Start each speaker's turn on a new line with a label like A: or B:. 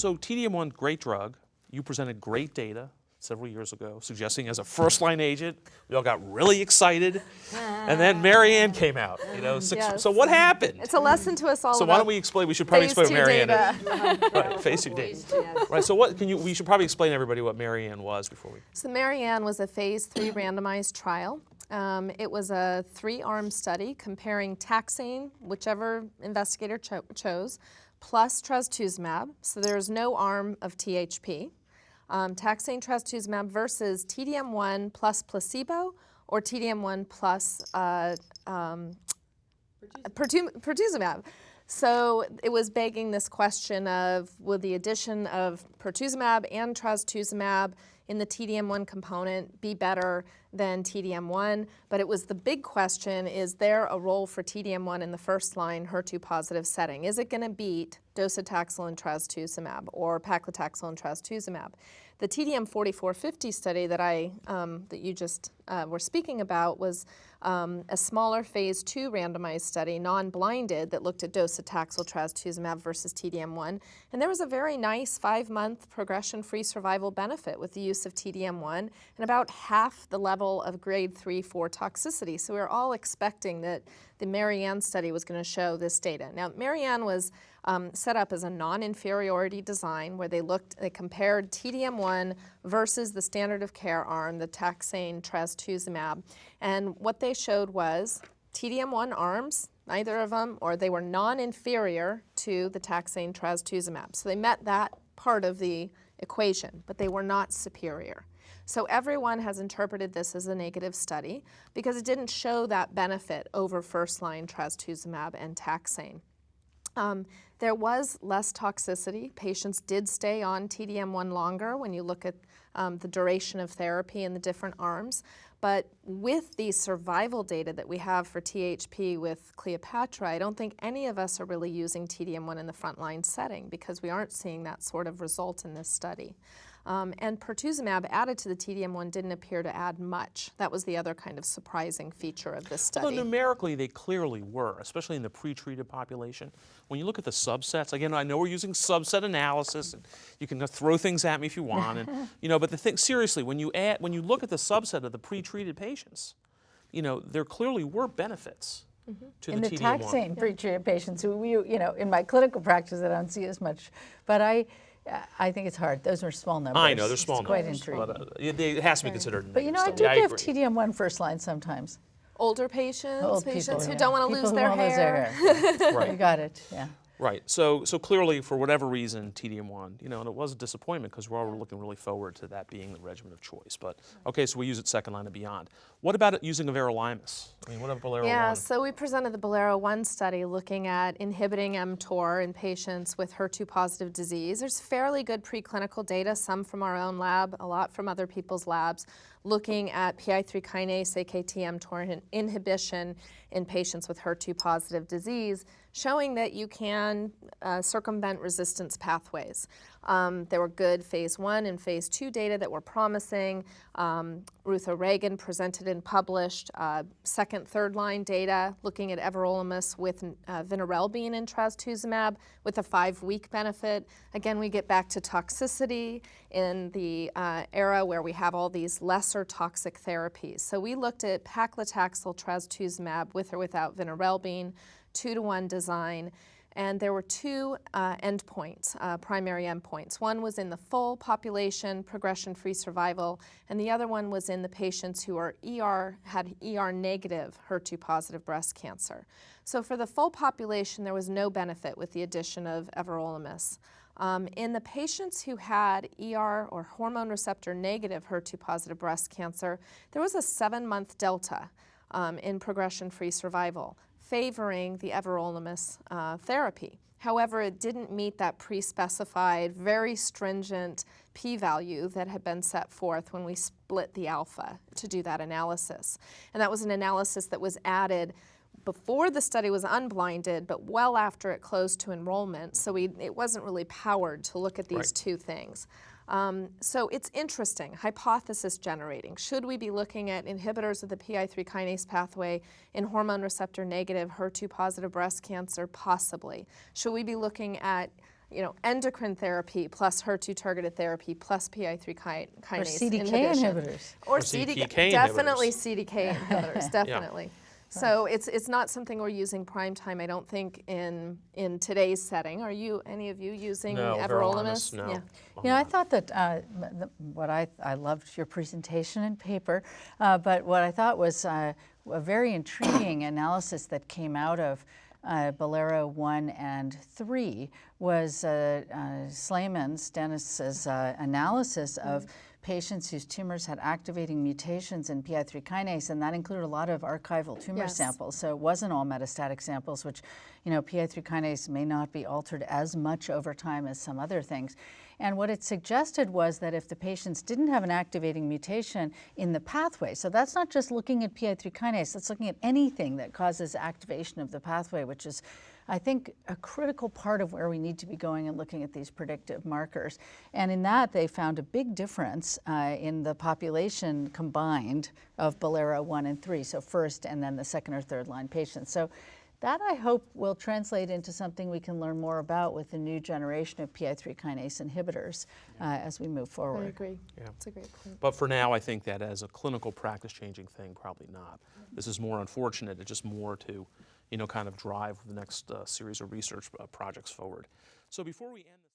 A: So TDM1, great drug. You presented great data several years ago, suggesting as a first-line agent. We all got really excited, and then MARIANNE came out.
B: Yes.
A: So what happened?
B: It's a lesson to us all.
A: So why don't we explain? We should probably explain what MARIANNE is. Right, phase 2 data. Right. So we should probably explain to everybody what MARIANNE was before we.
B: So MARIANNE was a phase 3 randomized trial. It was a 3-arm study comparing taxane, whichever investigator chose, plus trastuzumab. So there is no arm of THP. Taxane trastuzumab versus TDM1 plus placebo or TDM1 plus pertuzumab. So it was begging this question of, will the addition of pertuzumab and trastuzumab in the TDM1 component be better than TDM1? But it was the big question, is there a role for TDM1 in the first-line HER2-positive setting? Is it going to beat docetaxel and trastuzumab or paclitaxel and trastuzumab? The TDM4450 study that you just were speaking about was a smaller phase 2 randomized study, non-blinded, that looked at docetaxel trastuzumab versus TDM1, and there was a very nice 5-month progression-free survival benefit with the use of TDM1 and about half the level of grade 3/4 toxicity. So we were all expecting that the MARIANNE study was going to show this data. Now, MARIANNE was set up as a non-inferiority design where they compared TDM1 versus the standard of care arm, the taxane trastuzumab, and what they showed was TDM1 arms, neither of them, or they were non-inferior to the taxane trastuzumab. So they met that part of the equation, but they were not superior. So everyone has interpreted this as a negative study because it didn't show that benefit over first-line trastuzumab and taxane. There was less toxicity. Patients did stay on TDM1 longer when you look at the duration of therapy in the different arms. But with the survival data that we have for THP with Cleopatra, I don't think any of us are really using TDM1 in the frontline setting because we aren't seeing that sort of result in this study. And pertuzumab added to the TDM1 didn't appear to add much. That was the other kind of surprising feature of this study.
A: Although numerically they clearly were, especially in the pretreated population. When you look at the subsets, again, I know we're using subset analysis, and you can throw things at me if you want, and but the thing, seriously, when you look at the subset of the pretreated patients, there clearly were benefits. To
C: in
A: the
C: the
A: TDM1.
C: taxane pretreated patients, who in my clinical practice I don't see as much, but I think it's hard. Those are small numbers.
A: I know, they're small
C: it's
A: numbers.
C: Quite intriguing.
A: But, it has to be considered.
C: But I do give TDM1 first line sometimes.
B: Older patients,
C: People,
B: who don't want to
C: people
B: lose
C: who
B: their
C: won't
B: hair.
C: lose their hair.
A: Right.
C: You got it, yeah.
A: Right. So clearly, for whatever reason, TDM1, and it was a disappointment because we're all looking really forward to that being the regimen of choice. But okay, so we use it second line and beyond. What about using everolimus? What about BOLERO-1?
B: Yeah, so we presented the BOLERO-1 study looking at inhibiting mTOR in patients with HER2-positive disease. There's fairly good preclinical data, some from our own lab, a lot from other people's labs, looking at PI3 kinase AKT-mTOR inhibition in patients with HER2-positive disease, showing that you can circumvent resistance pathways. There were good phase 1 and phase 2 data that were promising. Ruth O'Regan presented and published second, third line data looking at everolimus with vinorelbine and trastuzumab with a 5-week benefit. Again, we get back to toxicity in the era where we have all these lesser toxic therapies. So we looked at paclitaxel trastuzumab with or without vinorelbine, 2-to-1 design, and there were 2 endpoints, primary endpoints. One was in the full population, progression-free survival, and the other one was in the patients who had ER-negative HER2-positive breast cancer. So for the full population, there was no benefit with the addition of everolimus. In the patients who had ER or hormone receptor-negative HER2-positive breast cancer, there was a 7-month delta in progression-free survival, favoring the everolimus therapy. However, it didn't meet that pre-specified, very stringent p-value that had been set forth when we split the alpha to do that analysis. And that was an analysis that was added before the study was unblinded, but well after it closed to enrollment, so it wasn't really powered to look at these two things. So it's interesting, hypothesis generating. Should we be looking at inhibitors of the PI3 kinase pathway in hormone receptor negative HER2 positive breast cancer? Possibly. Should we be looking at endocrine therapy plus HER2 targeted therapy plus PI3 kinase
C: Or CDK
B: inhibition.
C: inhibitors.
B: Or
A: CDK
B: definitely
A: inhibitors.
B: CDK inhibitors, definitely. So it's not something we're using prime time, I don't think, in today's setting. Are you, any of you, using
A: No,
B: everolimus?
A: no.
B: Yeah.
C: You know, I thought that what I loved your presentation and paper, but what I thought was a very intriguing analysis that came out of BOLERO-1 and 3 was Dennis's analysis of patients whose tumors had activating mutations in PI3 kinase, and that included a lot of archival tumor samples. So it wasn't all metastatic samples, which, PI3 kinase may not be altered as much over time as some other things. And what it suggested was that if the patients didn't have an activating mutation in the pathway, so that's not just looking at PI3 kinase, that's looking at anything that causes activation of the pathway, which is, I think, a critical part of where we need to be going and looking at these predictive markers. And in that, they found a big difference in the population combined of BOLERO-1 and 3, so first and then the second or third line patients. So that, I hope, will translate into something we can learn more about with the new generation of PI3 kinase inhibitors as we move forward.
B: I agree.
A: Yeah.
B: That's a great point.
A: But for now, I think that as a clinical practice-changing thing, probably not. This is more unfortunate. It's just more to, kind of drive the next series of research projects forward. So before we end this